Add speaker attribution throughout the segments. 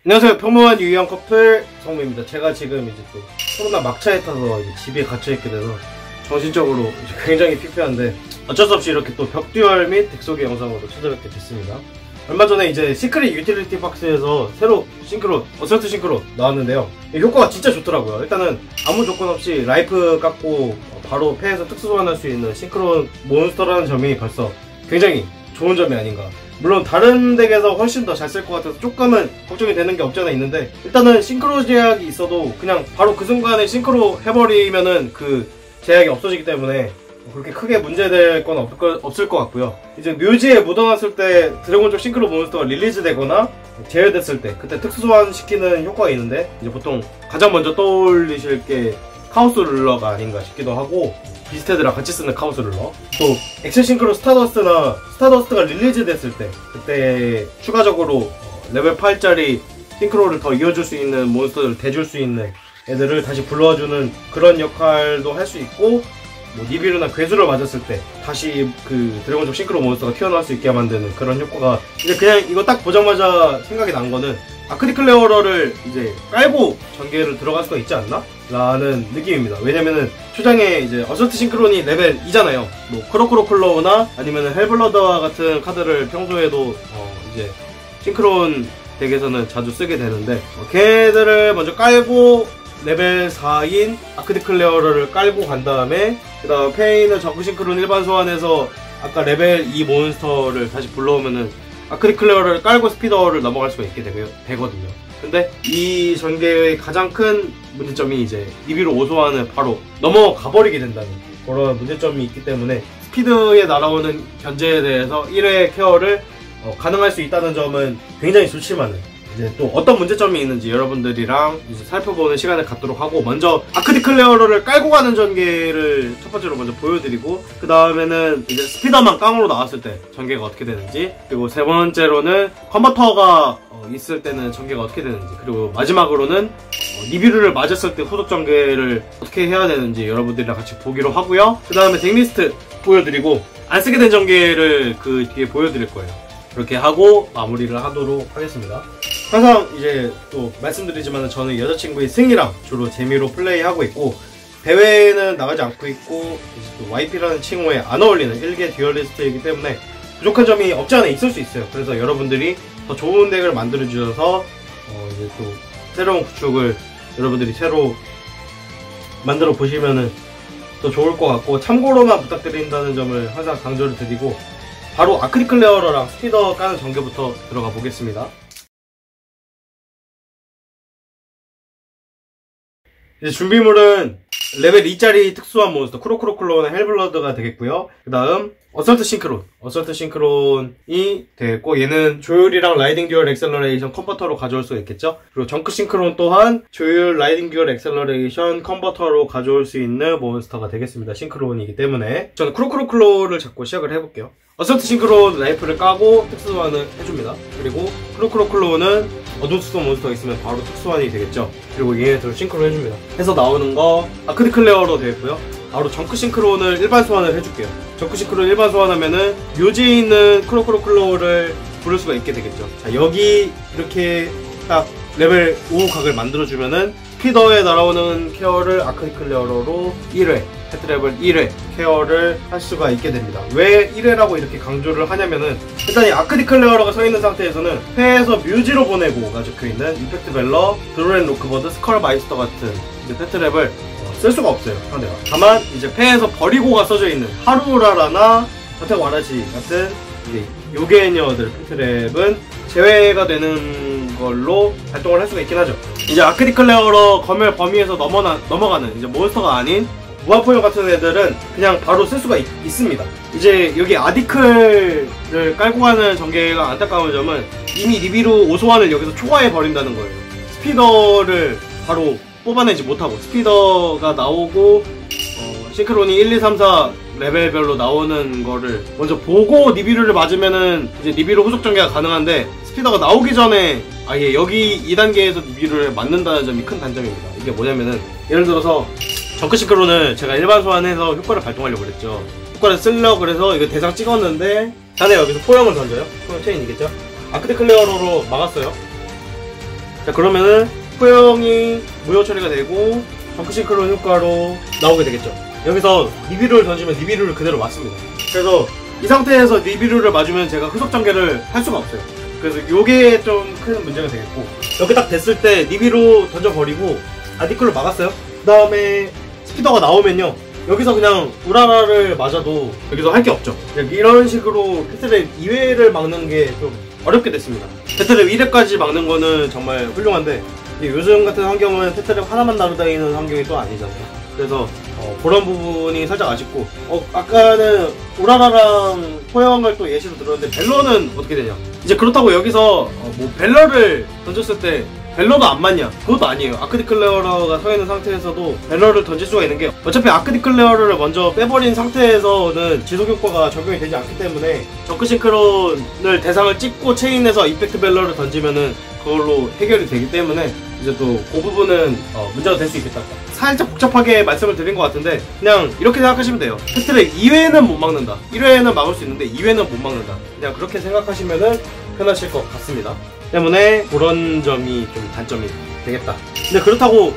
Speaker 1: 안녕하세요. 평범한 유형 커플 성우입니다. 제가 지금 이제 또 코로나 막차에 타서 이제 집에 갇혀있게 돼서 정신적으로 굉장히 피폐한데 어쩔 수 없이 이렇게 또 벽듀얼 및 덱소개 영상으로 찾아뵙게 됐습니다. 얼마 전에 이제 시크릿 유틸리티 박스에서 새로 싱크로, 어설트 싱크로 나왔는데요. 효과가 진짜 좋더라고요. 일단은 아무 조건 없이 라이프 깎고 바로 패에서 특수 소환할 수 있는 싱크로 몬스터라는 점이 벌써 굉장히 좋은 점이 아닌가. 물론 다른 덱에서 훨씬 더 잘 쓸 것 같아서 조금은 걱정이 되는 게 없지 않아 있는데, 일단은 싱크로 제약이 있어도 그냥 바로 그 순간에 싱크로 해버리면은 그 제약이 없어지기 때문에 그렇게 크게 문제될 건 없을 것 같고요. 이제 묘지에 묻어놨을 때 드래곤족 싱크로 몬스터가 릴리즈 되거나 제외됐을 때 그때 특수 소환시키는 효과가 있는데, 이제 보통 가장 먼저 떠올리실 게 카오스 룰러가 아닌가 싶기도 하고, 비스테드랑 같이 쓰는 카오스 룰러, 또 엑셀 싱크로 스타더스트가 릴리즈 됐을 때 그때 추가적으로 레벨 8짜리 싱크로를 더 이어줄 수 있는 몬스터를 대줄 수 있는 애들을 다시 불러주는 그런 역할도 할 수 있고, 뭐 니비루나 괴수를 맞았을 때 다시 그 드래곤족 싱크로 몬스터가 튀어나올 수 있게 만드는 그런 효과가, 이제 그냥 이거 딱 보자마자 생각이 난 거는 아크디클레어러를 이제 깔고 전개를 들어갈 수가 있지 않나? 라는 느낌입니다. 왜냐면은 초장에 이제 어설트 싱크론이 레벨 2잖아요. 뭐 크로크로클로우나 아니면은 헬블러드와 같은 카드를 평소에도 이제 싱크론 덱에서는 자주 쓰게 되는데, 걔들을 먼저 깔고 레벨 4인 아크디클레어러를 깔고 간 다음에 그 다음 페인을 정크 싱크론 일반 소환해서 아까 레벨 2 몬스터를 다시 불러오면은 아크디클레어를 깔고 스피더를 넘어갈 수가 있게 되거든요. 근데 이 전개의 가장 큰 문제점이 이제 니비루 5소환을 바로 넘어가 버리게 된다는 그런 문제점이 있기 때문에, 스피드에 날아오는 견제에 대해서 1회 케어를 가능할 수 있다는 점은 굉장히 좋지만은, 이제 또 어떤 문제점이 있는지 여러분들이랑 이제 살펴보는 시간을 갖도록 하고, 먼저 아크디클레어러를 깔고 가는 전개를 첫 번째로 먼저 보여드리고, 그 다음에는 이제 스피더만 깡으로 나왔을 때 전개가 어떻게 되는지, 그리고 세 번째로는 컨버터가 있을 때는 전개가 어떻게 되는지, 그리고 마지막으로는 니비루를 맞았을 때 후속 전개를 어떻게 해야 되는지 여러분들이랑 같이 보기로 하고요. 그 다음에 덱리스트 보여드리고 안 쓰게 된 전개를 그 뒤에 보여드릴 거예요. 그렇게 하고 마무리를 하도록 하겠습니다. 항상 이제 또 말씀드리지만 저는 여자친구의 승희랑 주로 재미로 플레이하고 있고, 대회는 나가지 않고 있고, 이제 또 YP라는 칭호에 안 어울리는 1개 듀얼리스트이기 때문에 부족한 점이 없지 않아 있을 수 있어요. 그래서 여러분들이 더 좋은 덱을 만들어주셔서 이제 또 새로운 구축을 여러분들이 새로 만들어 보시면은 더 좋을 것 같고, 참고로만 부탁드린다는 점을 항상 강조를 드리고, 바로 아크디클레어러랑 스피더 까는 전개부터 들어가 보겠습니다. 이제 준비물은 레벨 2짜리 특수한 몬스터 크로크로클로우나 헬블러드가 되겠고요. 그 다음 어설트 싱크론이 되겠고, 얘는 조율이랑 라이딩 듀얼 엑셀러레이션 컨버터로 가져올 수가 있겠죠. 그리고 정크 싱크론 또한 조율, 라이딩 듀얼 엑셀러레이션 컨버터로 가져올 수 있는 몬스터가 되겠습니다. 싱크론이기 때문에 저는 크로크로클로우를 잡고 시작을 해볼게요. 어설트 싱크론 라이프를 까고 특수소환을 해줍니다. 그리고 크로크로클로우는 어둠 특수 몬스터가 있으면 바로 특수소환이 되겠죠. 그리고 얘네들 싱크론 해줍니다. 해서 나오는 거 아크디클레어로 되겠고요. 바로 정크 싱크론을 일반 소환을 해줄게요. 정크 싱크론 일반 소환하면은 묘지에 있는 크로크로클로우를 부를 수가 있게 되겠죠. 자, 여기 이렇게 딱 레벨 5 각을 만들어주면은 스피더에 날아오는 케어를 아크디클레어로 1회, 패트레벨 1회 케어를 할 수가 있게 됩니다. 왜 1회라고 이렇게 강조를 하냐면은, 일단 이 아크디클레어가 서있는 상태에서는 패에서 뮤지로 보내고가 적혀있는 임팩트 벨러, 드로렌 로크버드, 스컬 마이스터 같은 이제 패트랩을 쓸 수가 없어요, 상대가. 다만 이제 패에서 버리고가 써져있는 하루라라나 자택 와라시 같은 이제 요괴녀들 패트랩은 제외가 되는 걸로 발동을 할 수가 있긴 하죠. 이제 아크디클레어러 검열 범위에서 넘어가는 이제 몬스터가 아닌 무한포용 같은 애들은 그냥 바로 쓸 수가 있습니다. 이제 여기 아디클을 깔고 가는 전개가 안타까운 점은 이미 니비루 5소환을 여기서 초과해 버린다는 거예요. 스피더를 바로 뽑아내지 못하고, 스피더가 나오고 싱크론이 1, 2, 3, 4 레벨별로 나오는 거를 먼저 보고 니비루를 맞으면은 이제 니비루 후속 전개가 가능한데, 스피더가 나오기 전에 아예 여기 2단계에서 니비루를 맞는다는 점이 큰 단점입니다. 이게 뭐냐면은, 예를 들어서 정크 싱크론을 제가 일반 소환해서 효과를 발동하려고 그랬죠. 효과를 쓰려고 그래서 이거 대상 찍었는데, 자네 여기서 포영을 던져요. 포영 체인이겠죠. 아크디클레어로 막았어요. 자, 그러면은 포형이 무효 처리가 되고 정크 싱크론 효과로 나오게 되겠죠. 여기서 니비루를 던지면 니비루를 그대로 맞습니다. 그래서 이 상태에서 니비루를 맞으면 제가 후속 전개를 할 수가 없어요. 그래서 요게 좀 큰 문제가 되겠고, 이렇게 딱 됐을 때 니비루 던져버리고 아디클로 막았어요. 그 다음에 스피더가 나오면요, 여기서 그냥 우라라를 맞아도 여기서 할 게 없죠. 이런 식으로 패트랩 2회를 막는 게 좀 어렵게 됐습니다. 패트랩 1회까지 막는 거는 정말 훌륭한데, 요즘 같은 환경은 패트랩 하나만 나르다니는 환경이 또 아니잖아요. 그래서 그런 부분이 살짝 아쉽고, 아까는 우라라랑 포형을 또 예시로 들었는데 벨러는 어떻게 되냐. 이제 그렇다고 여기서 뭐 벨러를 던졌을 때 벨러도 안 맞냐? 그것도 아니에요. 아크디클레어러가 서 있는 상태에서도 벨러를 던질 수가 있는 게, 어차피 아크디클레어러를 먼저 빼버린 상태에서는 지속 효과가 적용이 되지 않기 때문에 정크 싱크론을 대상을 찍고 체인에서 이펙트 벨러를 던지면은 그걸로 해결이 되기 때문에 이제 또 그 부분은 문제가 될 수 있겠다. 살짝 복잡하게 말씀을 드린 것 같은데 그냥 이렇게 생각하시면 돼요. 패트랩 2회는 못 막는다, 1회는 막을 수 있는데 2회는 못 막는다, 그냥 그렇게 생각하시면은 편하실 것 같습니다. 때문에 그런 점이 좀 단점이 되겠다. 근데 그렇다고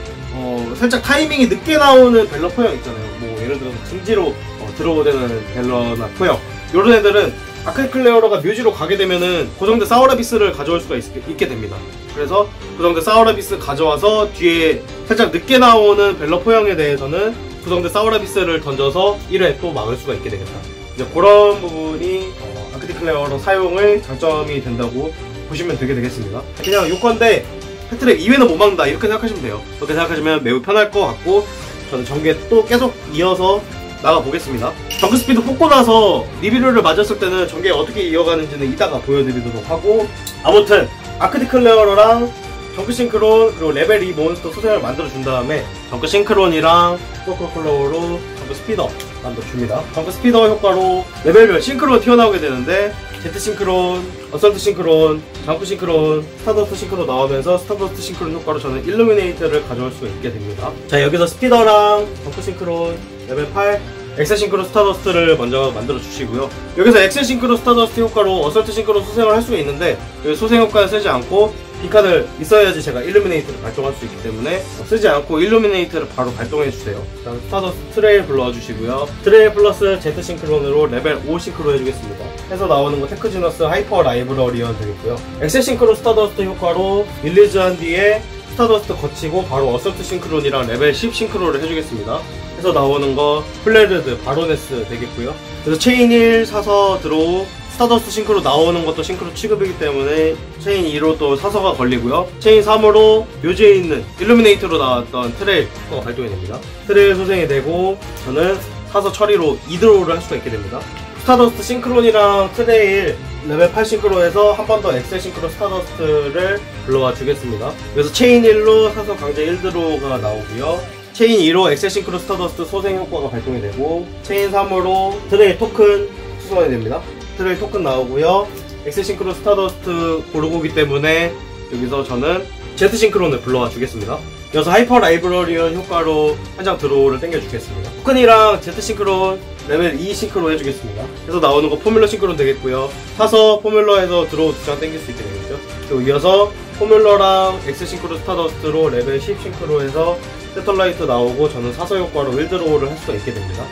Speaker 1: 살짝 타이밍이 늦게 나오는 벨러 포형 있잖아요. 뭐 예를 들어서 징지로 들어오되는 벨러나 포형, 요런 애들은 아크디클레어러가 묘지로 가게 되면은 고정대 사우라비스를 가져올 수가 있게 됩니다. 그래서 고정대 사우라비스 가져와서 뒤에 살짝 늦게 나오는 벨러 포형에 대해서는 고정대 사우라비스를 던져서 1회 또 막을 수가 있게 되겠다. 이제 그런 부분이 아크디클레어러 사용의 장점이 된다고 보시면 되게 되겠습니다. 그냥 요건데 패트랩 2회는 못 막는다, 이렇게 생각하시면 돼요. 그렇게 생각하시면 매우 편할 것 같고, 저는 전개 또 계속 이어서 나가보겠습니다. 정크 스피드 뽑고 나서 니비루를 맞았을 때는 전개 어떻게 이어가는지는 이따가 보여드리도록 하고, 아무튼 아크디클레어러랑 정크 싱크론 그리고 레벨 2 몬스터 소생을 만들어준 다음에 정크 싱크론이랑 슈퍼크로클로우로 정크 스피더 만들어줍니다. 정크 스피더 효과로 레벨별 싱크론 튀어나오게 되는데, 제트 싱크론, 어설트 싱크론, 정크 싱크론, 스타더스트 싱크론 나오면서 스타더스트 싱크론 효과로 저는 일루미네이터를 가져올 수가 있게 됩니다. 자, 여기서 스피더랑 정크 싱크론 레벨 8 엑셀 싱크로 스타더스트를 먼저 만들어 주시고요. 여기서 엑셀 싱크로 스타더스트 효과로 어설트 싱크로 소생을 할 수가 있는데, 여기 소생 효과를 쓰지 않고 B카드를 있어야지 제가 일루미네이터를 발동할 수 있기 때문에 쓰지 않고 일루미네이터를 바로 발동해 주세요. 다음 스타더스트 트레일 불러와 주시고요. 트레일 플러스 제트 싱크론으로 레벨 5 싱크로 해주겠습니다. 해서 나오는 거 테크지너스 하이퍼 라이브러리언 되겠고요. 엑셀 싱크로 스타더스트 효과로 릴리즈한 뒤에 스타더스트 거치고 바로 어설트 싱크론이랑 레벨 10 싱크로를 해주겠습니다. 해서 나오는 거 플레르드 바로네스 되겠고요. 그래서 체인 1 사서 들어오 스타더스트 싱크로 나오는 것도 싱크로 취급이기 때문에 체인 2로 또 사서가 걸리고요. 체인 3으로 묘지에 있는 일루미네이터로 나왔던 트레일 발동이 됩니다. 트레일 소생이 되고 저는 사서 처리로 2드로우를 할 수가 있게 됩니다. 스타더스트 싱크론이랑 트레일 레벨 8 싱크로에서 한 번 더 엑셀 싱크로 스타더스트를 불러와 주겠습니다. 그래서 체인 1로 사서 강제 1드로우가 나오고요. 체인 2로 엑셀 싱크로 스타더스트 소생 효과가 발동이 되고, 체인 3으로 트레일 토큰 수송이 됩니다. 트레일 토큰 나오고요. 엑셀 싱크로 스타더스트 고르고기 때문에 여기서 저는 제트 싱크론을 불러와 주겠습니다. 이어서 하이퍼 라이브러리언 효과로 한 장 드로우를 당겨 주겠습니다. 토큰이랑 제트 싱크론 레벨 2 싱크로 해주겠습니다. 그래서 나오는 거 포뮬러 싱크론 되겠고요. 사서 포뮬러에서 드로우 2장 당길 수 있게 되겠죠. 그리고 이어서 포뮬러랑 엑셀 싱크로 스타더스트로 레벨 10 싱크로 해서 세틀라이트 나오고 저는 사서 효과로 1드로우를 할 수가 있게 됩니다.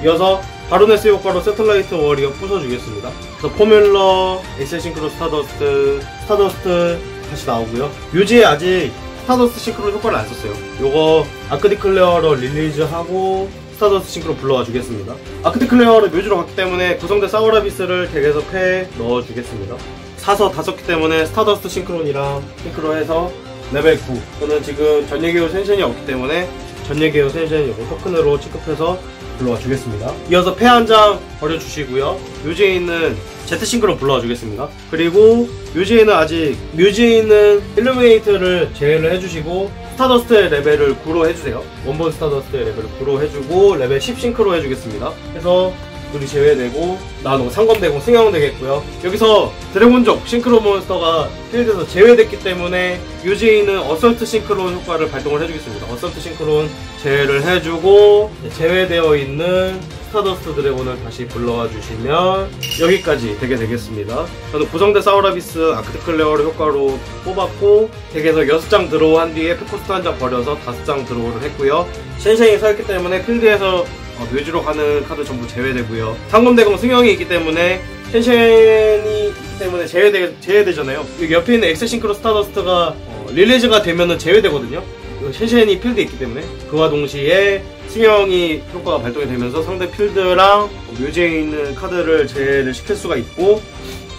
Speaker 1: 이어서 바로네스 효과로 세틀라이트 워리어 부숴주겠습니다. 그래서 포뮬러, 엑셀 싱크로 스타더스트 다시 나오고요. 묘지에 아직 스타더스트 싱크로 효과를 안 썼어요. 요거 아크디클레어러 릴리즈하고 스타더스트 싱크로 불러와 주겠습니다. 아크디클레어를 묘지로 갔기 때문에 구성된 사우라비스를 덱에서 패 넣어주겠습니다. 사서 다 썼기 때문에 스타더스트 싱크론이랑 싱크로 해서 레벨 9. 저는 지금 전예계호 센션이 없기 때문에 전예계호 센션이 요거 토큰으로 취급해서 불러와 주겠습니다. 이어서 패 한 장 버려주시고요. 묘지에 있는 제트 싱크론 불러와 주겠습니다. 그리고 묘지에는 아직 묘지에 있는 일루미네이터를 제외를 해주시고 스타더스트의 레벨을 9로 해주세요. 원본 스타더스트의 레벨을 9로 해주고 레벨 10 싱크로 해주겠습니다. 해서 둘이 제외되고 나노 상검대공 승형 되겠고요. 여기서 드래곤족 싱크로 몬스터가 필드에서 제외됐기 때문에 묘지에 있는 어설트 싱크론 효과를 발동을 해주겠습니다. 어설트 싱크론 제외를 해주고 제외되어 있는 스타더스트 드래곤을 다시 불러와 주시면 여기까지 되게 되겠습니다. 저는 구성대 사우라비스 아크트클레어를 효과로 뽑았고 덱에서 6장 드로우한 뒤에 페코스트 한 장 버려서 5장 드로우를 했고요. 쉔쉔이 서있기 때문에 필드에서 묘지로 가는 카드 전부 제외되고요. 상검대검 승영이 있기 때문에 쉔쉔이 있기 때문에 제외되잖아요. 여기 옆에 있는 엑스싱크로 스타더스트가 릴리즈가 되면은 제외되거든요. 쉔쉔이 필드에 있기 때문에 그와 동시에 승영이 효과가 발동이 되면서 상대 필드랑 묘지에 있는 카드를 제외를 시킬 수가 있고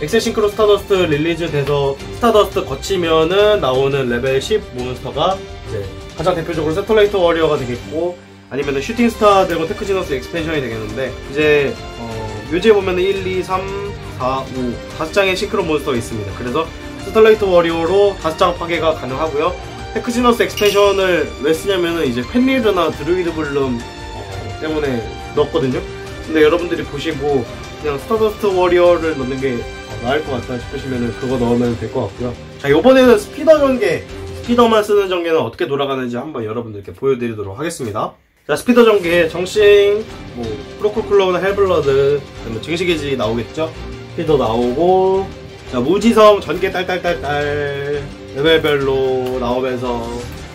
Speaker 1: 엑스싱크로 스타더스트 릴리즈 돼서 스타더스트 거치면은 나오는 레벨 10 몬스터가 이제 가장 대표적으로 세틀레이터 워리어가 되겠고 아니면은 슈팅스타 드래곤 테크지너스 엑스펜션이 되겠는데 이제 묘지에 보면은 1, 2, 3, 4, 5 5장의 싱크로 몬스터가 있습니다. 그래서 세틀레이터 워리어로 5장 파괴가 가능하고요. 테크지너스 엑스펜션을 왜 쓰냐면은 이제 펜리르나 드루이드 블룸 때문에 넣었거든요. 근데 여러분들이 보시고 그냥 스타더스트 워리어를 넣는 게 나을 것 같다 싶으시면은 그거 넣으면 될 것 같고요. 자, 요번에는 스피더 전개, 스피더만 쓰는 전개는 어떻게 돌아가는지 한번 여러분들께 보여드리도록 하겠습니다. 자, 스피더 전개, 정싱, 프로콜클로우나 헬블러드, 증식의지 나오겠죠? 스피더 나오고, 자, 무지성 전개 딸딸딸딸, 레벨별로 나오면서,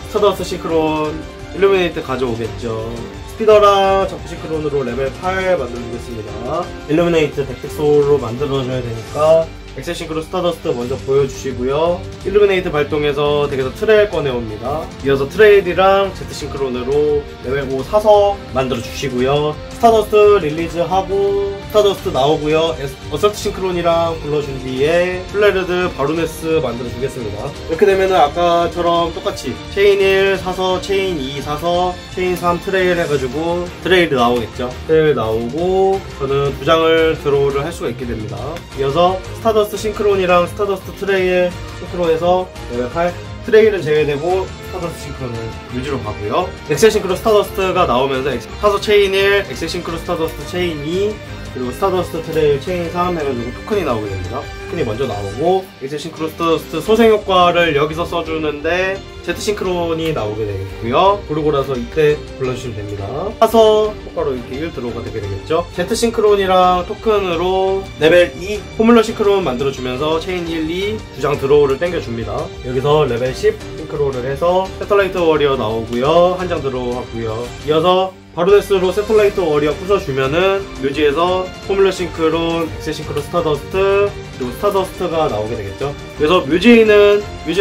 Speaker 1: 스타더스트 시크론, 일루미네이트 가져오겠죠. 스피더랑 점프 시크론으로 레벨 8 만들어주겠습니다. 일루미네이트 덱틱솔로 만들어줘야 되니까, 엑세싱크로 스타더스트 먼저 보여주시고요. 일루미네이트 발동해서 덱에서 트레일 꺼내옵니다. 이어서 트레일이랑 제트싱크론으로 레벨 5 사서 만들어주시고요. 스타더스트 릴리즈하고 스타더스트 나오고요. 어설트 싱크론이랑 불러준 뒤에 플레르드 바루네스 만들어주겠습니다. 이렇게 되면은 아까처럼 똑같이 체인 1 사서 체인 2 사서 체인 3 트레일 해가지고 트레일 나오겠죠. 트레일 나오고 저는 2장을 드로우를 할 수가 있게 됩니다. 이어서 스타더스트 싱크론이랑 스타더스트 트레일 싱크론에서 레벨 8 트레일은 제외되고 스타더스트 싱크론을 뮤지로 가고요. 엑셀 싱크로 스타더스트가 나오면서 사서 체인 1, 엑셀 싱크로 스타더스트 체인 2 그리고 스타더스트 트레일 체인 3 해가지고 토큰이 나오게 됩니다. 토큰이 먼저 나오고 엑셀 싱크로 스타더스트 소생 효과를 여기서 써주는데 제트 싱크론이 나오게 되겠고요. 고르고라서 이때 불러주시면 됩니다. 사서 효과로 이렇게 1 드로우가 되게 되겠죠. 제트 싱크론이랑 토큰으로 레벨 2 포뮬러 싱크론 만들어주면서 체인 1, 2 2장 드로우를 땡겨줍니다. 여기서 레벨 10 싱크론을 해서 세틀라이트 워리어 나오고요. 한 장 드로우 하고요. 이어서 바루네스로 세틀라이트 워리어 부숴주면은 묘지에서 포뮬러 싱크론, 엑셀 싱크론 스타더스트 그리고 스타더스트가 나오게 되겠죠. 그래서 묘지에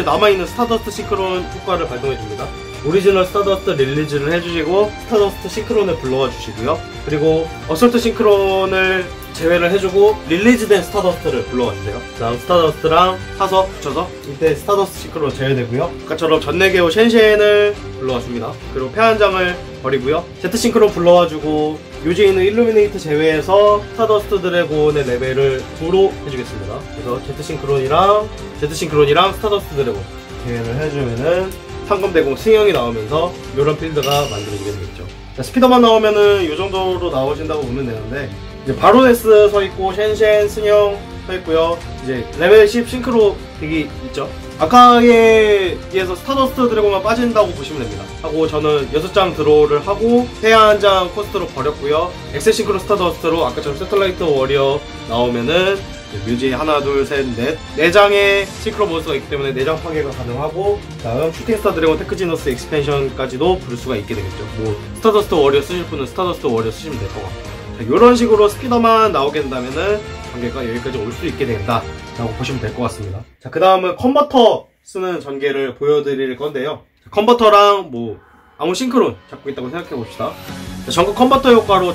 Speaker 1: 남아있는 스타더스트 싱크론 효과를 발동해줍니다. 오리지널 스타더스트 릴리즈를 해주시고 스타더스트 싱크론을 불러와 주시고요. 그리고 어설트 싱크론을 제외를 해주고 릴리즈된 스타더스트를 불러와 주세요. 그 다음 스타더스트랑 사서 붙여서 이때 스타더스트 싱크론 제외되고요. 아까처럼 전내개오 쉔쉔을 불러와 줍니다. 그리고 패 한 장을 버리고요. 제트 싱크론 불러와 주고 묘지에 있는 일루미네이트 제외해서 스타더스트 드래곤의 레벨을 9로 해주겠습니다. 그래서 제트 싱크론이랑 스타더스트 드래곤 제외를 해주면은 상검대공 승영이 나오면서 이런 필드가 만들어지게 되겠죠. 자, 스피더만 나오면은 이 정도로 나오신다고 보면 되는데 이제 바로네스 서있고 쉔쉔 승영 서있고요. 이제 레벨 10 싱크로 덱이 있죠. 아까에 비해서 스타더스트 드래곤만 빠진다고 보시면 됩니다. 하고 저는 6장 드로우를 하고 페아 한 장 코스트로 버렸고요. 엑셀 싱크로 스타더스트로 아까처럼 세틀라이트 워리어 나오면은 묘지에 하나, 둘, 셋, 넷 4장의 싱크로 몬스터가 있기 때문에 4장 파괴가 가능하고 다음 슈팅스타 드래곤 테크지너스 엑스펜션까지도 부를 수가 있게 되겠죠. 스타더스트 워리어 쓰실 분은 스타더스트 워리어 쓰시면 될 것 같고 이런 식으로 스피더만 나오게 된다면은 전개가 여기까지 올 수 있게 된다 라고 보시면 될 것 같습니다. 자, 그 다음은 컨버터 쓰는 전개를 보여드릴 건데요. 컨버터랑 아무 싱크론 잡고 있다고 생각해 봅시다. 전극 컨버터 효과로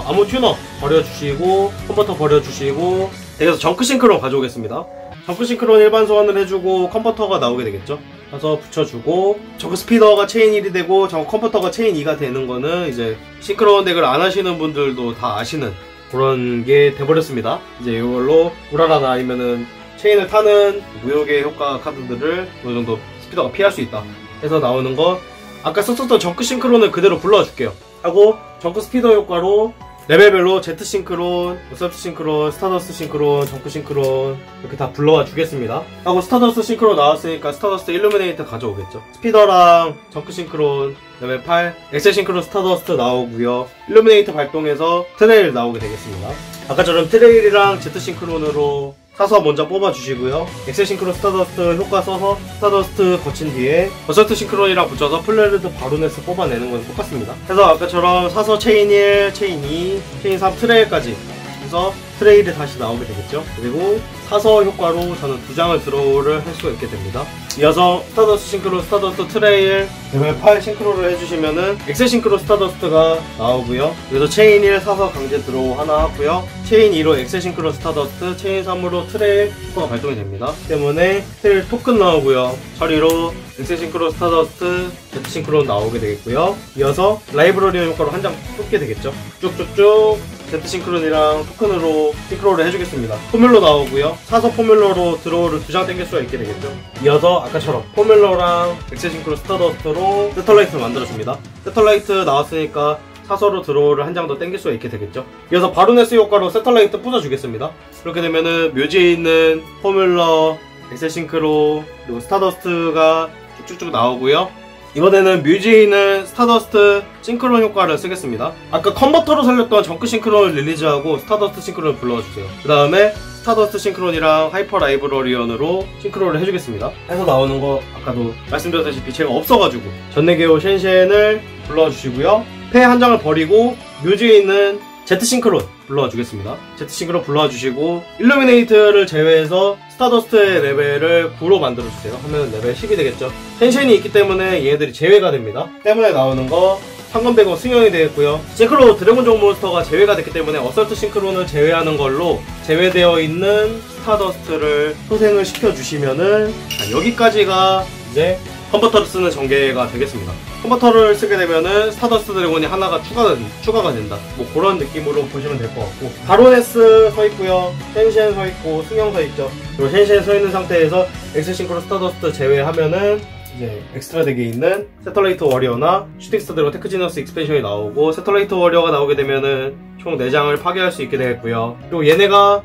Speaker 1: 아무 튜너 버려주시고 컨버터 버려주시고 여기서 정크 싱크론 가져오겠습니다. 정크 싱크론 일반 소환을 해주고 컨버터가 나오게 되겠죠. 가서 붙여주고 정크 스피더가 체인 1이 되고 정크 컨버터가 체인 2가 되는 거는 이제 싱크론 덱을 안 하시는 분들도 다 아시는 그런 게 돼버렸습니다. 이제 이걸로 우라라나 아니면은 체인을 타는 무역의 효과 카드들을 어느 정도 스피더가 피할 수 있다 해서 나오는 거 아까 썼었던 정크 싱크론을 그대로 불러줄게요. 하고 정크 스피더 효과로 레벨별로 Z 싱크론, 어설트 싱크론, 스타더스트 싱크론, 정크 싱크론 이렇게 다 불러와 주겠습니다. 하고 스타더스트 싱크론 나왔으니까 스타더스트 일루미네이터 가져오겠죠. 스피더랑 정크 싱크론 레벨 8, 엑셀 싱크론 스타더스트 나오고요. 일루미네이터 발동해서 트레일 나오게 되겠습니다. 아까처럼 트레일이랑 Z 싱크론으로 사서 먼저 뽑아주시고요. 엑셀 싱크론 스타더스트 효과 써서 스타더스트 거친 뒤에 어설트 싱크론이랑 붙여서 플레르드 바루네스 뽑아내는 건 똑같습니다. 그래서 아까처럼 사서 체인 1, 체인 2, 체인 3 트레일까지 해서 트레일이 다시 나오게 되겠죠. 그리고 사서 효과로 저는 2장을 드로우를 할 수가 있게 됩니다. 이어서 스타더스트 싱크론 스타더스트 트레일 레벨 8 싱크로를 해주시면은 엑셀 싱크론 스타더스트가 나오고요. 그래서 체인 1 사서 강제 드로우 하나 하고요. 체인 2로 엑셀 싱크론 스타더스트, 체인 3으로 트레일 효과가 발동이 됩니다. 때문에 트레일 토큰 나오고요. 처리로 엑셀 싱크론 스타더스트, Z 싱크론 나오게 되겠고요. 이어서 라이브러리 효과로 한 장 뽑게 되겠죠. 쭉쭉쭉 Z 싱크론이랑 토큰으로 싱크로를 해주겠습니다. 포뮬러 나오고요. 사서 포뮬러로 드로우를 2장 땡길 수가 있게 되겠죠. 이어서 아까처럼 포뮬러랑 엑셀 싱크론 스타더스트로 세털라이트를 만들어줍니다. 세털라이트 나왔으니까 사서로 드로우를 한 장 더 땡길 수가 있게 되겠죠. 이어서 바루네스 효과로 세털라이트 부숴주겠습니다. 그렇게 되면은 묘지에 있는 포뮬러, 엑셀 싱크로, 그리고 스타더스트가 쭉쭉쭉 나오고요. 이번에는 뮤지에 있는 스타더스트 싱크론 효과를 쓰겠습니다. 아까 컨버터로 살렸던 정크 싱크론을 릴리즈하고 스타더스트 싱크론을 불러주세요. 그 다음에 스타더스트 싱크론이랑 하이퍼 라이브러리언으로 싱크론을 해주겠습니다. 해서 나오는 거 아까도 말씀드렸다시피 제가 없어가지고 전내게오 셴셴을 불러주시고요. 패 한 장을 버리고 뮤지에 있는 Z 싱크론 불러와 주겠습니다. Z 싱크론 불러와 주시고 일루미네이트를 제외해서 스타더스트의 레벨을 9로 만들어주세요. 하면 레벨 10이 되겠죠. 텐션이 있기 때문에 얘네들이 제외가 됩니다. 때문에 나오는 거 상검백은 승용이 되겠고요. 싱크로 드래곤종 몬스터가 제외가 됐기 때문에 어설트 싱크론을 제외하는 걸로 제외되어 있는 스타더스트를 소생을 시켜주시면은 여기까지가 이제 컨버터를 쓰는 전개가 되겠습니다. 컨버터를 쓰게 되면은 스타더스트 드래곤이 하나가 추가가 된다. 뭐 그런 느낌으로 보시면 될 것 같고, 바로네스 서 있고요, 셴셴 서 있고, 승용 서 있죠. 그리고 셴셴 서 있는 상태에서 엑셀 싱크로 스타더스트 제외하면은 이제 엑스트라 덱에 있는 세털레이터 워리어나 슈팅스타 드래곤 테크지너스 익스펜션이 나오고, 세털레이터 워리어가 나오게 되면은 총 4장을 파괴할 수 있게 되겠고요. 그리고 얘네가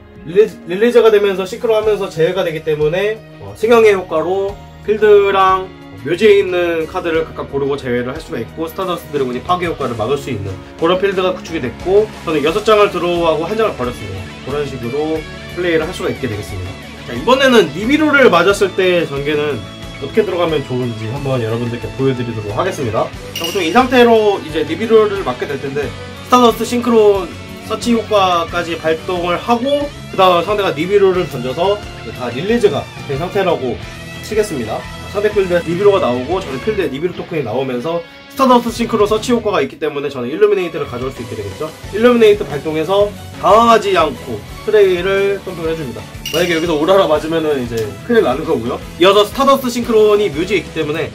Speaker 1: 릴리즈가 되면서 싱크로 하면서 제외가 되기 때문에 승용의 효과로 필드랑 묘지에 있는 카드를 각각 고르고 제외를 할 수가 있고, 스타더스트 드래곤이 파괴 효과를 막을 수 있는 그런 필드가 구축이 됐고, 저는 6장을 드로우하고 1장을 버렸습니다. 그런 식으로 플레이를 할 수가 있게 되겠습니다. 자, 이번에는 니비루를 맞았을 때 전개는 어떻게 들어가면 좋은지 한번 여러분들께 보여드리도록 하겠습니다. 자, 보통 이 상태로 이제 니비루를 맞게 될 텐데, 스타더스트 싱크론 서치 효과까지 발동을 하고, 그 다음 상대가 니비루를 던져서 다 릴리즈가 된 상태라고 치겠습니다. 상대 필드에 니비루가 나오고 저는 필드에 니비루 토큰이 나오면서 스타더스트 싱크로 서치 효과가 있기 때문에 저는 일루미네이트를 가져올 수 있게 되겠죠. 일루미네이트 발동해서 당황하지 않고 트레이를 선택을 해줍니다. 만약에 여기서 오라라 맞으면은 이제 큰일 나는 거고요. 이어서 스타더스트 싱크론이 묘지에 있기 때문에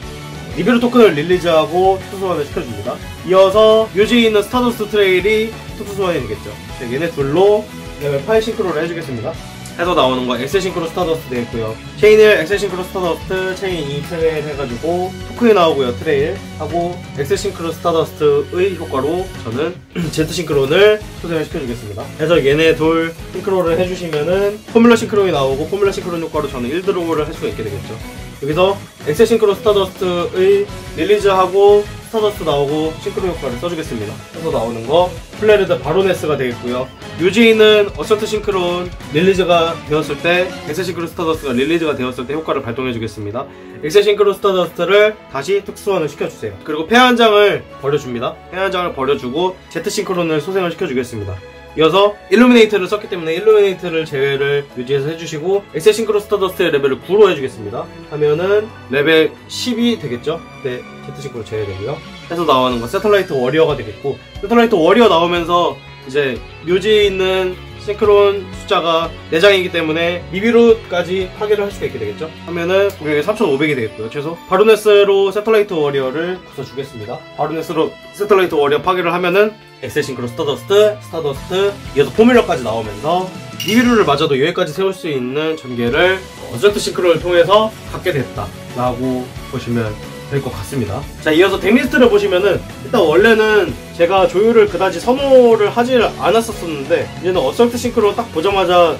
Speaker 1: 니비루 토큰을 릴리즈하고 투투 소환을 시켜줍니다. 이어서 묘지에 있는 스타더스트 트레일이 투투 소환이 되겠죠. 얘네 둘로 레벨 8 싱크로를 해주겠습니다. 해서 나오는 거 엑셀 싱크로 스타더스트 되겠고요. 체인 1 엑셀 싱크로 스타더스트, 체인 2 트레일 해가지고 토큰이 나오고요. 트레일 하고 엑셀 싱크로 스타더스트의 효과로 저는 Z 싱크론을 소생을 시켜주겠습니다. 그래서 얘네 둘 싱크로를 해주시면은 포뮬러 싱크론이 나오고, 포뮬러 싱크론 효과로 저는 1드로우를 할 수가 있게 되겠죠. 여기서 엑셀 싱크로 스타더스트의 릴리즈하고 스타더스트 나오고 싱크로 효과를 써주겠습니다. 해서 나오는 거 플레르드 바로네스가 되겠고요. 묘지에 있는 어설트 싱크론 릴리즈가 되었을 때, 엑셀 싱크로 스타더스트가 릴리즈가 되었을 때 효과를 발동해 주겠습니다. 엑셀 싱크로 스타더스트를 다시 특수환을 시켜주세요. 그리고 패 한 장을 버려줍니다. 패 한 장을 버려주고 Z 싱크론을 소생을 시켜주겠습니다. 이어서 일루미네이트를 썼기 때문에 일루미네이트를 제외를 유지해서 해주시고, 엑셀 싱크로 스타더스트의 레벨을 9로 해주겠습니다. 하면은 레벨 10이 되겠죠. 네, Z 싱크로 제외되고요. 해서 나오는 거 세털라이트 워리어가 되겠고, 세털라이트 워리어 나오면서 이제 묘지에 있는 싱크론 숫자가 4장이기 때문에 니비루까지 파괴를 할 수가 있게 되겠죠. 하면은 공격이 3500이 되겠고요. 최소 바루네스로 세털라이트 워리어를 부숴주겠습니다. 바루네스로 세털라이트 워리어 파괴를 하면은 엑셀 싱크로 스타더스트, 이어서 포뮬러까지 나오면서 니비루를 맞아도 여기까지 세울 수 있는 전개를 어설트 싱크론을 통해서 갖게 됐다 라고 보시면 될 것 같습니다. 자, 이어서 덱리스트를 보시면은 일단 원래는 제가 조율을 그다지 선호를 하지 않았었는데 이제는 어설트 싱크로 딱 보자마자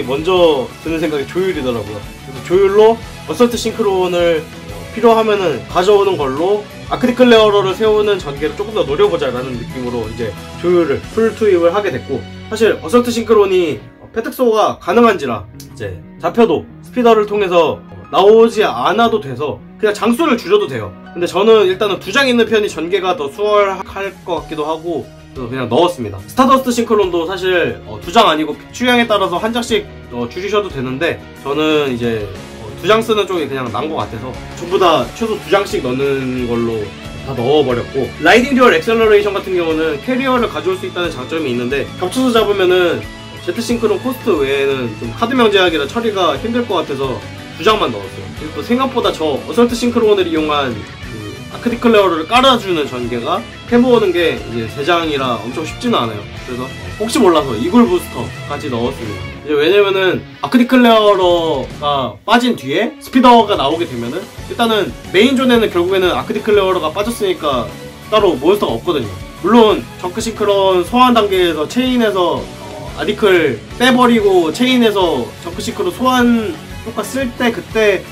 Speaker 1: 먼저 드는 생각이 조율이더라고요. 그래서 조율로 어설트 싱크론을 필요하면은 가져오는 걸로 아크릴 클레어러를 세우는 전개를 조금 더 노려보자 라는 느낌으로 이제 조율을 풀 투입을 하게 됐고, 사실 어설트 싱크론이 패특소가 가능한지라 이제 잡혀도 스피더를 통해서 나오지 않아도 돼서 그냥 장수를 줄여도 돼요. 근데 저는 일단은 2장 있는 편이 전개가 더 수월할 것 같기도 하고 그래서 그냥 넣었습니다. 스타더스트 싱크론도 사실 2장 아니고 취향에 따라서 한 장씩 줄이셔도 되는데 저는 이제 2장 쓰는 쪽이 그냥 난 것 같아서 전부 다 최소 2장씩 넣는 걸로 다 넣어버렸고, 라이딩 듀얼 액셀러레이션 같은 경우는 캐리어를 가져올 수 있다는 장점이 있는데 겹쳐서 잡으면은 제트 싱크론 코스트 외에는 좀 카드 명제하기라 처리가 힘들 것 같아서 2장만 넣었어요. 그리고 또 생각보다 저 어설트 싱크론을 이용한 그 아크릴 클레어를 깔아주는 전개가 해모으는 게 이제 3장이라 엄청 쉽지는 않아요. 그래서 혹시 몰라서 이글 부스터까지 넣었습니다. 이제 왜냐면은 아크릴 클레어가 빠진 뒤에 스피더가 나오게 되면은 일단은 메인존에는 결국에는 아크릴 클레어가 빠졌으니까 따로 몬스터가 없거든요. 물론 정크 싱크론 소환 단계에서 체인에서 아디클 빼버리고 체인에서 정크 싱크론 소환 효과 쓸 때 그때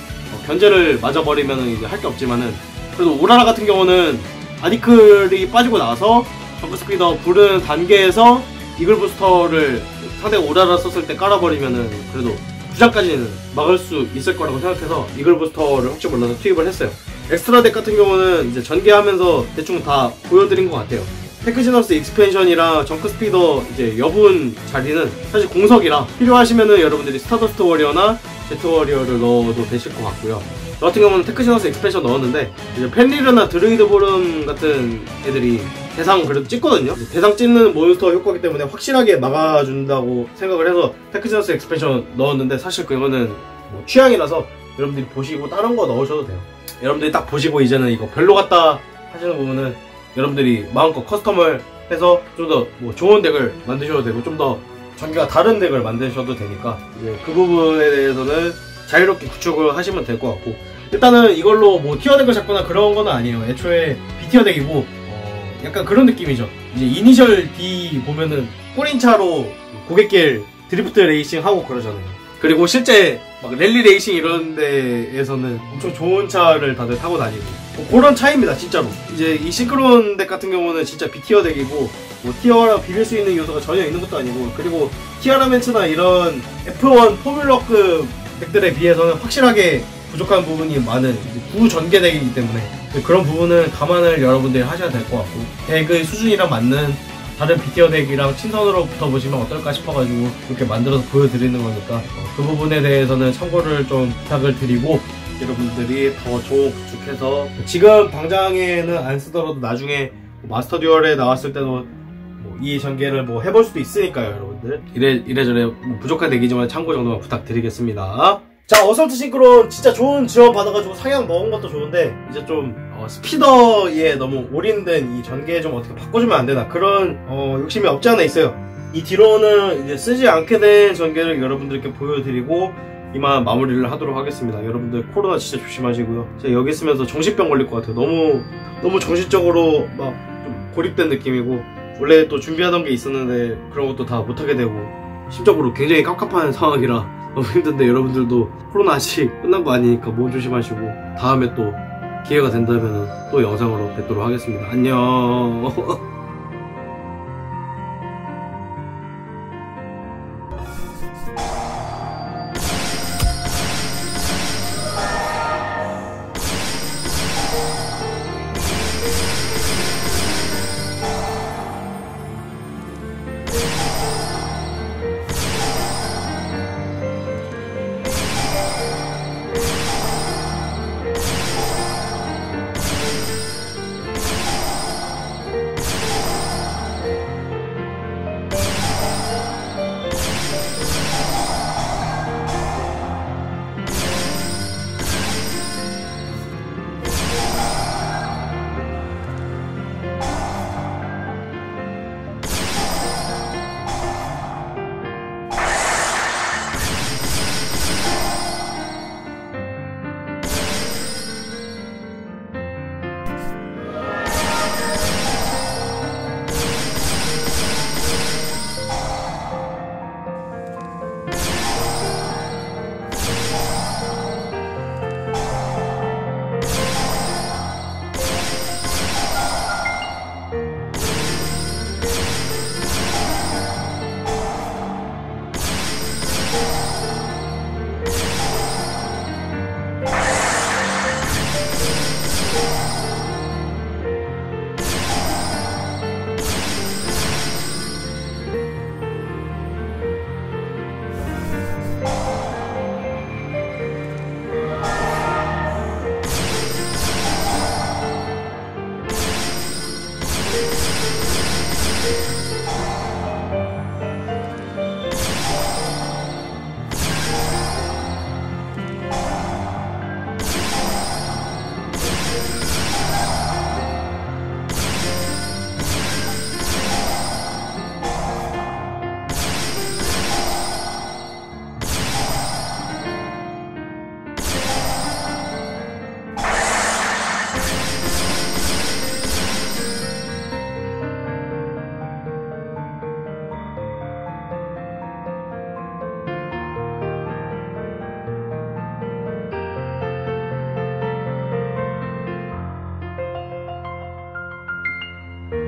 Speaker 1: 견제를 맞아버리면 이제 할 게 없지만은, 그래도 오라라 같은 경우는 아디클이 빠지고 나서 정크 스피더 부르는 단계에서 이글 부스터를 상대가 오라라 썼을 때 깔아버리면은 그래도 2장까지는 막을 수 있을 거라고 생각해서 이글 부스터를 혹시 몰라서 투입을 했어요. 엑스트라 덱 같은 경우는 이제 전개하면서 대충 다 보여드린 것 같아요. 테크지너스 익스펜션이랑 정크 스피더 이제 여분 자리는 사실 공석이라 필요하시면은 여러분들이 스타더스트 워리어나 제트 워리어를 넣어도 되실 것 같고요. 저 같은 경우는 테크지너스 익스펜션 넣었는데 이제 펜리르나 드루이드 보름 같은 애들이 대상 그래도 찍거든요. 대상 찍는 몬스터 효과기 때문에 확실하게 막아준다고 생각을 해서 테크지너스 익스펜션 넣었는데, 사실 그거는 뭐 취향이라서 여러분들이 보시고 다른 거 넣으셔도 돼요. 여러분들이 딱 보시고 이제는 이거 별로 같다 하시는 부분은 여러분들이 마음껏 커스텀을 해서 좀 더 뭐 좋은 덱을 만드셔도 되고 좀 더 전개가 다른 덱을 만드셔도 되니까 이제 그 부분에 대해서는 자유롭게 구축을 하시면 될 것 같고, 일단은 이걸로 뭐 티어 덱을 잡거나 그런 건 아니에요. 애초에 B티어 덱이고 약간 그런 느낌이죠. 이제 이니셜 D 보면은 꼬린차로 고갯길 드리프트 레이싱 하고 그러잖아요. 그리고 실제 막 랠리 레이싱 이런 데에서는 엄청 좋은 차를 다들 타고 다니고 뭐 그런 차이입니다 진짜로. 이제 이 싱크론 덱 같은 경우는 진짜 B티어 덱이고 뭐 티어랑 비빌 수 있는 요소가 전혀 있는 것도 아니고, 그리고 티어라멘츠나 이런 F1 포뮬러급 덱들에 비해서는 확실하게 부족한 부분이 많은 구전개 덱이기 때문에 그런 부분은 감안을 여러분들이 하셔야 될 것 같고, 덱의 수준이랑 맞는 다른 B티어 덱이랑 친선으로 붙어보시면 어떨까 싶어가지고 이렇게 만들어서 보여드리는 거니까 그 부분에 대해서는 참고를 좀 부탁을 드리고, 여러분들이 더 좋은 구축해서 지금 당장에는 안 쓰더라도 나중에 마스터 듀얼에 나왔을 때도 이 전개를 뭐 해볼 수도 있으니까요. 여러분들 이래저래 뭐 부족한 덱이지만 참고 정도만 부탁드리겠습니다. 자, 어설트 싱크론 진짜 좋은 지원 받아가지고 상향 먹은 것도 좋은데 이제 좀 스피더에 너무 올인된 이 전개 좀 어떻게 바꿔주면 안 되나 그런 욕심이 없지 않아 있어요. 이 뒤로는 이제 쓰지 않게 된 전개를 여러분들께 보여드리고 이만 마무리를 하도록 하겠습니다. 여러분들 코로나 진짜 조심하시고요. 제가 여기 있으면서 정신병 걸릴 것 같아요. 너무 정신적으로 막 좀 고립된 느낌이고, 원래 또 준비하던 게 있었는데 그런 것도 다 못하게 되고 심적으로 굉장히 깝깝한 상황이라 너무 힘든데, 여러분들도 코로나 아직 끝난 거 아니니까 몸 조심하시고 다음에 또 기회가 된다면 또 영상으로 뵙도록 하겠습니다. 안녕.